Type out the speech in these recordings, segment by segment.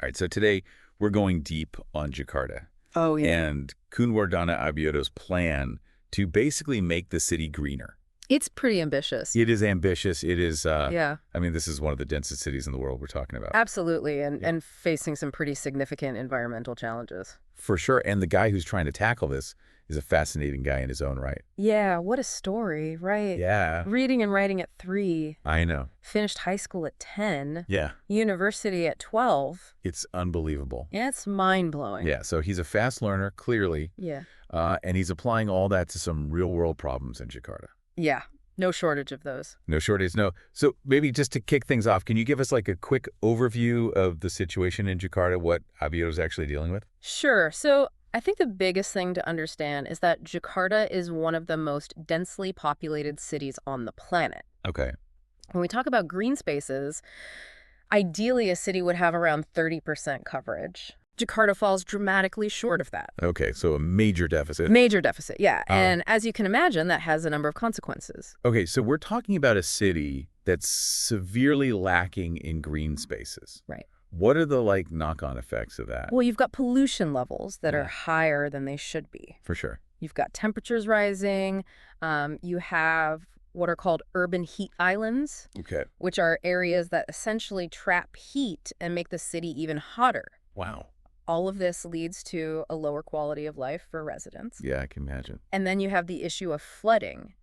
All right, so today we're going deep on Jakarta Oh, yeah. and Kun Wardana Abyoto's plan to basically make the city greener. It's pretty ambitious. It is ambitious. It is, Yeah, I mean, this is one of the densest cities in the world we're talking about. absolutely. And, Yeah. and facing some pretty significant environmental challenges. For sure. And the guy who's trying to tackle this is a fascinating guy in his own right. Yeah, what a story, right? Yeah, Reading and writing at 3, I know. finished high school at 10, Yeah, university at 12. it's unbelievable. Yeah, it's mind-blowing. Yeah, so he's a fast learner, clearly, Yeah. and he's applying all that to some real-world problems in Jakarta. Yeah, no shortage of those. No shortage, no. So maybe just to kick things off, can you give us like a quick overview of the situation in Jakarta, what Abyoto's actually dealing with? Sure. So I think the biggest thing to understand is that Jakarta is one of the most densely populated cities on the planet. Okay. When we talk about green spaces, ideally a city would have around 30% coverage. Jakarta falls dramatically short of that. Okay, so a major deficit. Major deficit, yeah. Oh. And as you can imagine, that has a number of consequences. Okay, so we're talking about a city that's severely lacking in green spaces. Right. What are the like knock-on effects of that? Well, you've got pollution levels that Yeah. are higher than they should be. For sure. You've got temperatures rising. You have what are called urban heat islands, Okay. which are areas that essentially trap heat and make the city even hotter. Wow. All of this leads to a lower quality of life for residents. Yeah, I can imagine. And then you have the issue of flooding.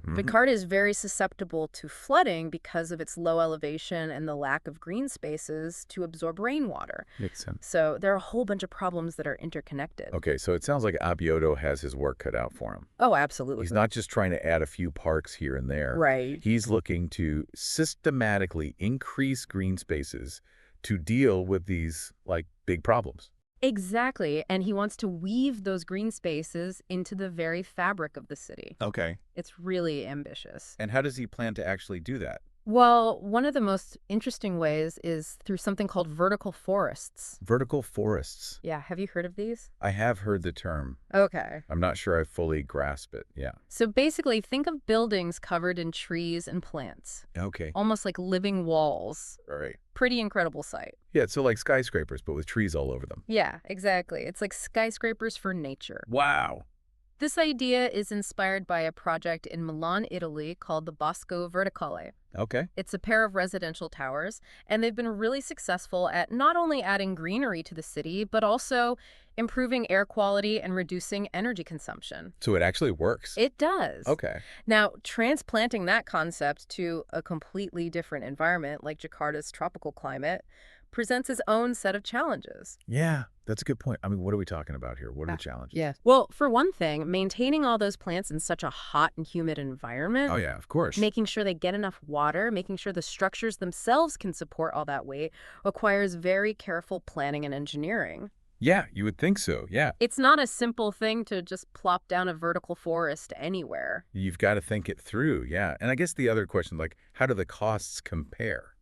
Mhm. Jakarta is very susceptible to flooding because of its low elevation and the lack of green spaces to absorb rainwater. Makes sense. So there are a whole bunch of problems that are interconnected. Okay, so it sounds like Abyoto has his work cut out for him. Oh, absolutely. He's not just trying to add a few parks here and there. Right. He's looking to systematically increase green spaces to deal with these, like, big problems. Exactly. And he wants to weave those green spaces into the very fabric of the city. Okay. It's really ambitious. And how does he plan to actually do that? Well, one of the most interesting ways is through something called vertical forests. Vertical forests. Yeah, have you heard of these? I have heard the term. Okay. I'm not sure I fully grasp it. Yeah. So basically, think of buildings covered in trees and plants, Okay. almost like living walls. All right. Pretty incredible sight. Yeah, so like skyscrapers, but with trees all over them. Yeah, exactly. It's like skyscrapers for nature. Wow. This idea is inspired by a project in Milan, Italy called the Bosco Verticale. Okay. It's a pair of residential towers, and they've been really successful at not only adding greenery to the city, but also improving air quality and reducing energy consumption. So it actually works. It does. Okay. Now, transplanting that concept to a completely different environment like Jakarta's tropical climate presents its own set of challenges. Yeah, that's a good point. I mean, what are we talking about here? What are the challenges? Yeah. Well, for one thing, maintaining all those plants in such a hot and humid environment, Oh, yeah, of course. making sure they get enough water, making sure the structures themselves can support all that weight, requires very careful planning and engineering. Yeah, you would think so. Yeah. It's not a simple thing to just plop down a vertical forest anywhere. You've got to think it through. Yeah. And I guess the other question, like, how do the costs compare?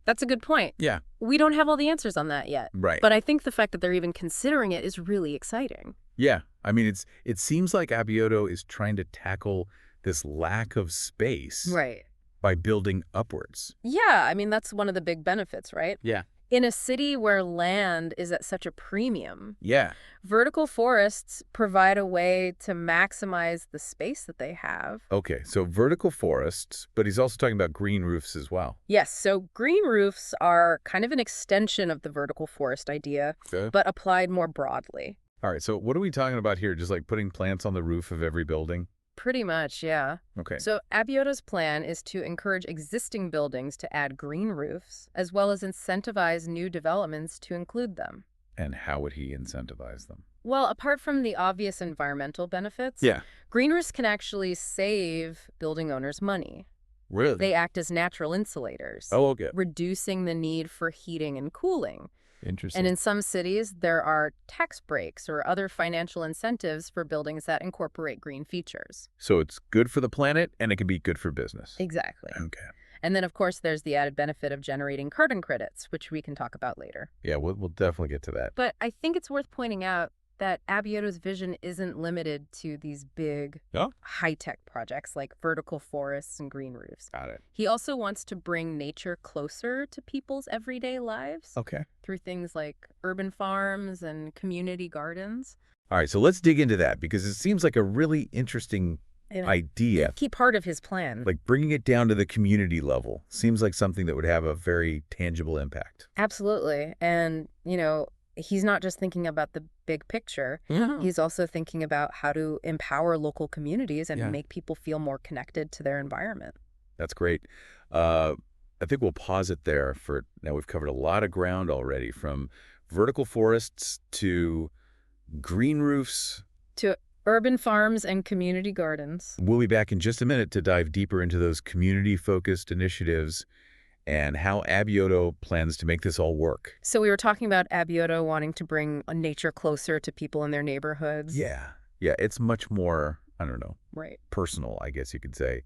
That's a good point. Yeah. We don't have all the answers on that yet. Right. But I think the fact that they're even considering it is really exciting. Yeah. I mean, it seems like Abyoto is trying to tackle this lack of space Right. by building upwards. Yeah, I mean, that's one of the big benefits, right? Yeah. In a city where land is at such a premium, Yeah. vertical forests provide a way to maximize the space that they have. Okay. So vertical forests, but he's also talking about green roofs as well. Yes, so green roofs are kind of an extension of the vertical forest idea, Okay. but applied more broadly. All right. So what are we talking about here? Just like putting plants on the roof of every building? Pretty much, yeah. Okay. So Abyoto's plan is to encourage existing buildings to add green roofs, as well as incentivize new developments to include them. And how would he incentivize them? Well, apart from the obvious environmental benefits, Yeah. green roofs can actually save building owners money. Really? They act as natural insulators, Oh, okay. reducing the need for heating and cooling. Interesting. And in some cities, there are tax breaks or other financial incentives for buildings that incorporate green features. So it's good for the planet and it can be good for business. Exactly. Okay. And then, of course, there's the added benefit of generating carbon credits, which we can talk about later. Yeah, we'll definitely get to that. But I think it's worth pointing out that Abyoto's vision isn't limited to these big, Oh, high-tech projects like vertical forests and green roofs. got it. He also wants to bring nature closer to people's everyday lives Okay. through things like urban farms and community gardens. All right, so let's dig into that because it seems like a really interesting And idea. key part of his plan. Like bringing it down to the community level seems like something that would have a very tangible impact. Absolutely. And, he's not just thinking about the big picture. Yeah. He's also thinking about how to empower local communities and Yeah. make people feel more connected to their environment. That's great. I think we'll pause it there for now. We've covered a lot of ground already, from vertical forests to green roofs. To urban farms and community gardens. We'll be back in just a minute to dive deeper into those community-focused initiatives and how Abyoto plans to make this all work. So we were talking about Abyoto wanting to bring nature closer to people in their neighborhoods. Yeah. Yeah, it's much more, I don't know, Right. personal, I guess you could say,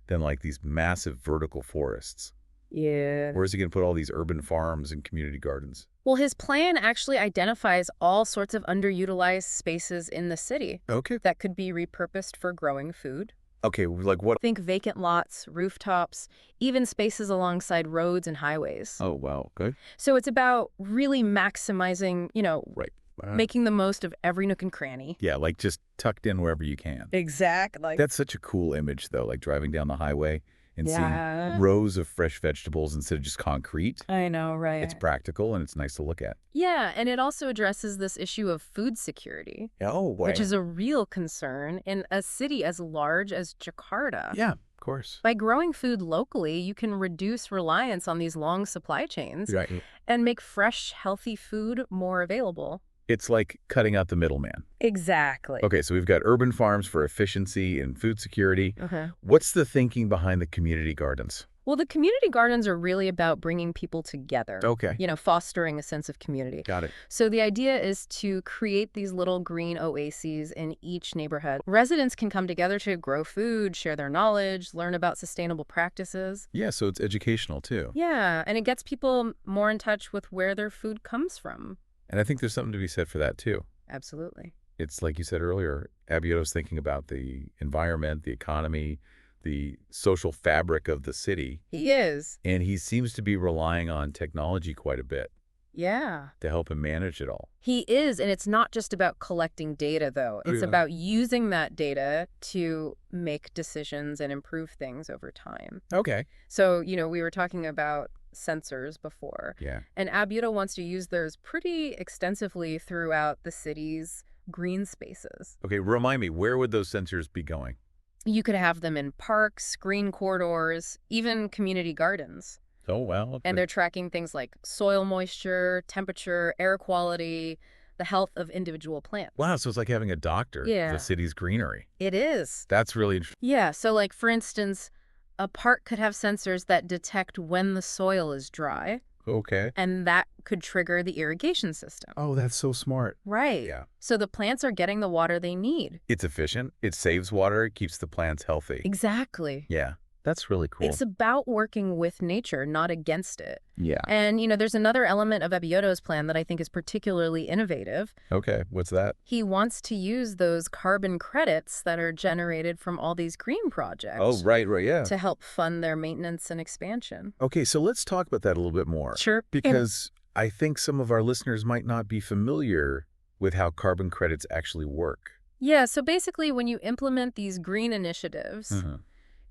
than like these massive vertical forests. Yeah. Where's he going to put all these urban farms and community gardens? Well, his plan actually identifies all sorts of underutilized spaces in the city Okay. that could be repurposed for growing food. Okay, like what? Think vacant lots, rooftops, even spaces alongside roads and highways. Oh, wow. Okay. So it's about really maximizing, Right. making the most of every nook and cranny. Yeah, like just tucked in wherever you can. Exactly. That's such a cool image, though, like driving down the highway and Yeah. seeing rows of fresh vegetables instead of just concrete. I know, right? It's practical and it's nice to look at. Yeah, and it also addresses this issue of food security, Oh, which is a real concern in a city as large as Jakarta. Yeah, of course. By growing food locally, you can reduce reliance on these long supply chains Right. and make fresh, healthy food more available. It's like cutting out the middleman. Exactly. Okay, so we've got urban farms for efficiency and food security. Uh-huh. What's the thinking behind the community gardens? Well, the community gardens are really about bringing people together. Okay. Fostering a sense of community. Got it. So the idea is to create these little green oases in each neighborhood. Residents can come together to grow food, share their knowledge, learn about sustainable practices. Yeah, so it's educational too. Yeah, and it gets people more in touch with where their food comes from. And I think there's something to be said for that too. Absolutely. It's like you said earlier, Abyoto's thinking about the environment, the economy, the social fabric of the city. He is. And he seems to be relying on technology quite a bit Yeah. to help him manage it all. He is, and it's not just about collecting data, though. Oh, It's yeah. about using that data to make decisions and improve things over time. Okay. So, we were talking about sensors before, Yeah. and Abyoto wants to use those pretty extensively throughout the city's green spaces. Okay, remind me, where would those sensors be going? You could have them in parks, green corridors, even community gardens. Oh, well. And they're tracking things like soil moisture, temperature, air quality, the health of individual plants. Wow, so it's like having a doctor. Yeah. The city's greenery. It is. That's really interesting. Yeah, so like for instance, a park could have sensors that detect when the soil is dry, Okay. and that could trigger the irrigation system. Oh, that's so smart. Right. Yeah. So the plants are getting the water they need. It's efficient. It saves water. It keeps the plants healthy. Exactly. Yeah. That's really cool. It's about working with nature, not against it. Yeah. And, there's another element of Abyoto's plan that I think is particularly innovative. Okay. What's that? He wants to use those carbon credits that are generated from all these green projects Oh, right. Yeah. to help fund their maintenance and expansion. Okay, so let's talk about that a little bit more. Sure. Because I think some of our listeners might not be familiar with how carbon credits actually work. Yeah, so basically when you implement these green initiatives,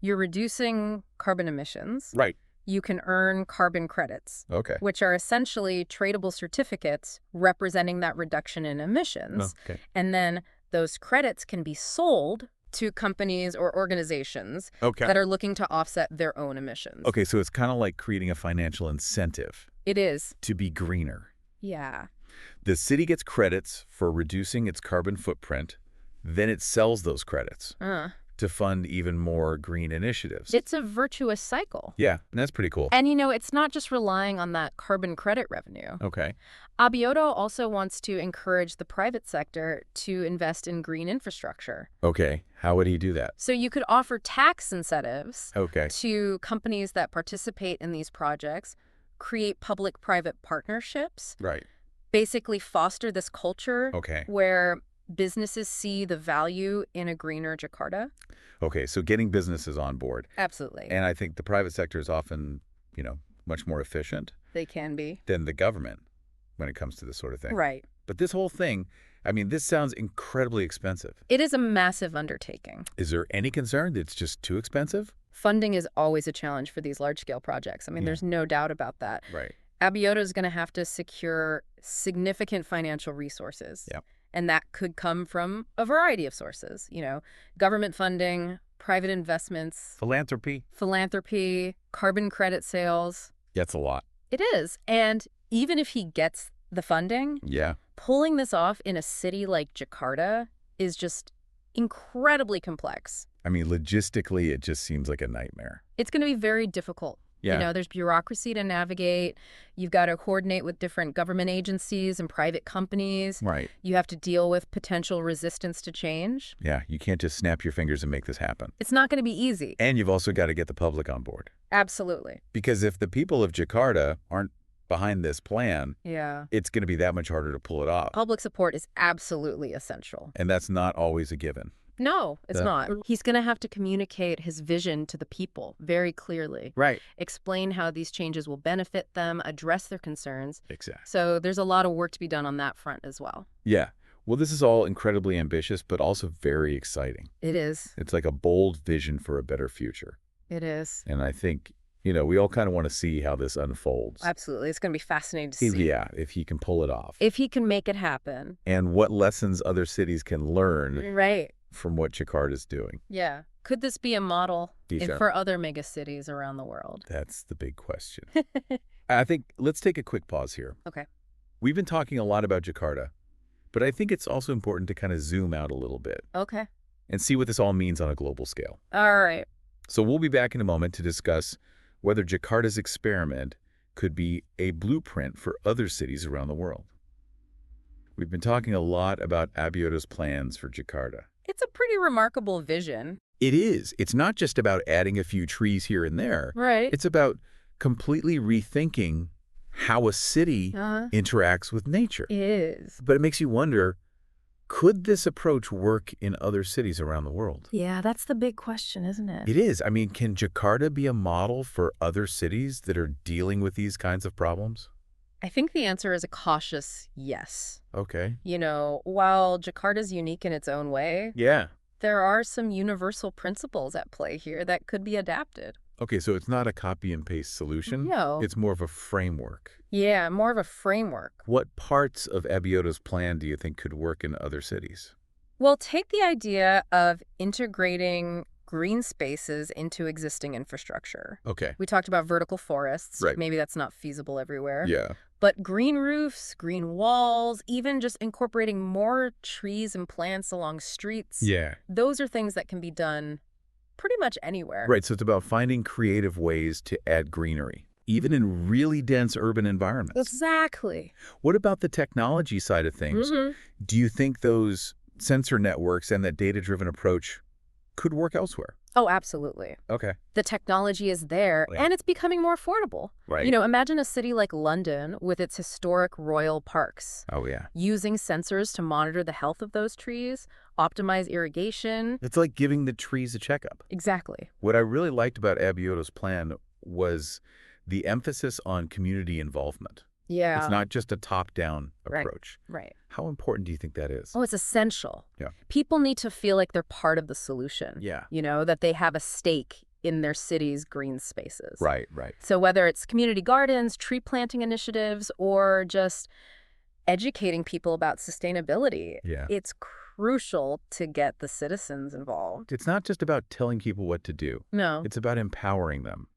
you're reducing carbon emissions. Right. You can earn carbon credits, Okay. which are essentially tradable certificates representing that reduction in emissions. Okay. And then those credits can be sold to companies or organizations Okay. that are looking to offset their own emissions. Okay, so it's kind of like creating a financial incentive It is. to be greener. Yeah. The city gets credits for reducing its carbon footprint, then it sells those credits to fund even more green initiatives. It's a virtuous cycle. Yeah, and that's pretty cool. And, it's not just relying on that carbon credit revenue. Okay. Abyoto also wants to encourage the private sector to invest in green infrastructure. Okay, how would he do that? So you could offer tax incentives Okay. to companies that participate in these projects, create public-private partnerships, Right. Basically foster this culture Okay. where businesses see the value in a greener Jakarta. Okay, so getting businesses on board. Absolutely. And I think the private sector is often, much more efficient They can be. than the government when it comes to this sort of thing. Right. But this whole thing, I mean, this sounds incredibly expensive. It is a massive undertaking. Is there any concern that it's just too expensive? Funding is always a challenge for these large-scale projects. I mean, Yeah. there's no doubt about that. Right. Abyoto is going to have to secure significant financial resources. Yep. And that could come from a variety of sources, government funding, private investments, philanthropy, carbon credit sales. That's a lot. It is. And even if he gets the funding, Yeah. pulling this off in a city like Jakarta is just incredibly complex. I mean, logistically, it just seems like a nightmare. It's going to be very difficult. Yeah. There's bureaucracy to navigate. You've got to coordinate with different government agencies and private companies. Right. You have to deal with potential resistance to change. Yeah, you can't just snap your fingers and make this happen. It's not going to be easy. And you've also got to get the public on board. Absolutely. Because if the people of Jakarta aren't behind this plan, Yeah. it's going to be that much harder to pull it off. Public support is absolutely essential. And that's not always a given. No, it's Yeah. not. He's going to have to communicate his vision to the people very clearly. Right. Explain how these changes will benefit them, address their concerns. Exactly. So there's a lot of work to be done on that front as well. Yeah. Well, this is all incredibly ambitious, but also very exciting. It is. It's like a bold vision for a better future. It is. And I think, we all kind of want to see how this unfolds. Absolutely. It's going to be fascinating to see. Yeah, if he can pull it off. If he can make it happen. And what lessons other cities can learn Right. from what Jakarta's doing. Yeah. Could this be a model Sure. for other megacities around the world? That's the big question. I think let's take a quick pause here. Okay. We've been talking a lot about Jakarta, but I think it's also important to kind of zoom out a little bit Okay. and see what this all means on a global scale. All right. So we'll be back in a moment to discuss whether Jakarta's experiment could be a blueprint for other cities around the world. We've been talking a lot about Abyoto's plans for Jakarta. It's a pretty remarkable vision. It is. It's not just about adding a few trees here and there. Right. It's about completely rethinking how a city interacts with nature. It is. But it makes you wonder, could this approach work in other cities around the world? Yeah, that's the big question, isn't it? It is. I mean, can Jakarta be a model for other cities that are dealing with these kinds of problems? I think the answer is a cautious yes. Okay. While Jakarta's unique in its own way, Yeah. there are some universal principles at play here that could be adapted. Okay, so it's not a copy and paste solution. No. It's more of a framework. Yeah, more of a framework. What parts of Abyoto's plan do you think could work in other cities? Well, take the idea of integrating green spaces into existing infrastructure. Okay. We talked about vertical forests. Right. Maybe that's not feasible everywhere. Yeah. But green roofs, green walls, even just incorporating more trees and plants along streets. Yeah. Those are things that can be done pretty much anywhere. Right, so it's about finding creative ways to add greenery, even in really dense urban environments. Exactly. What about the technology side of things? Do you think those sensor networks and that data-driven approach could work elsewhere? Oh, absolutely. Okay. The technology is there, Yeah. and it's becoming more affordable. Right. Imagine a city like London with its historic royal parks, Oh, yeah. using sensors to monitor the health of those trees, optimize irrigation. It's like giving the trees a checkup. Exactly. What I really liked about Abyoto's plan was the emphasis on community involvement. Yeah. It's not just a top-down Right. approach. Right. How important do you think that is? Oh, it's essential. Yeah. People need to feel like they're part of the solution. Yeah. That they have a stake in their city's green spaces. Right, right. So whether it's community gardens, tree planting initiatives, or just educating people about sustainability, Yeah. it's crucial to get the citizens involved. It's not just about telling people what to do. No. It's about empowering them.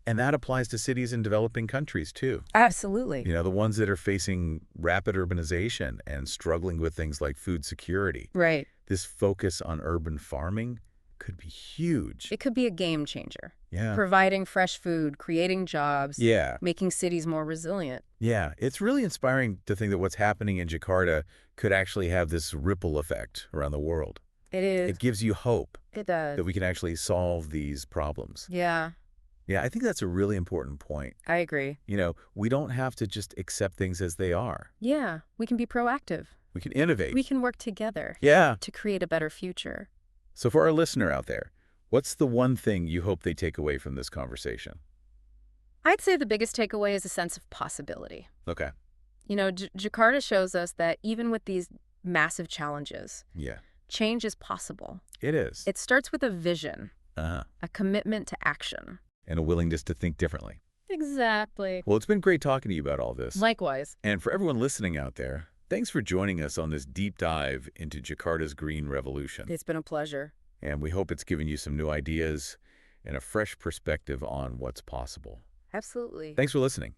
And that applies to cities in developing countries, too. Absolutely. The ones that are facing rapid urbanization and struggling with things like food security. Right. This focus on urban farming could be huge. It could be a game changer. Yeah. Providing fresh food, creating jobs, Yeah. making cities more resilient. Yeah. It's really inspiring to think that what's happening in Jakarta could actually have this ripple effect around the world. It is. It gives you hope It does. that we can actually solve these problems. Yeah. Yeah, I think that's a really important point. I agree. We don't have to just accept things as they are. Yeah, we can be proactive. We can innovate. We can work together Yeah. to create a better future. So for our listener out there, what's the one thing you hope they take away from this conversation? I'd say the biggest takeaway is a sense of possibility. Okay. Jakarta shows us that even with these massive challenges, Yeah, change is possible. it is. It starts with a vision, Uh-huh. a commitment to action. And a willingness to think differently. Exactly. Well, it's been great talking to you about all this. Likewise. And for everyone listening out there, thanks for joining us on this deep dive into Jakarta's green revolution. It's been a pleasure. And we hope it's given you some new ideas and a fresh perspective on what's possible. Absolutely. Thanks for listening.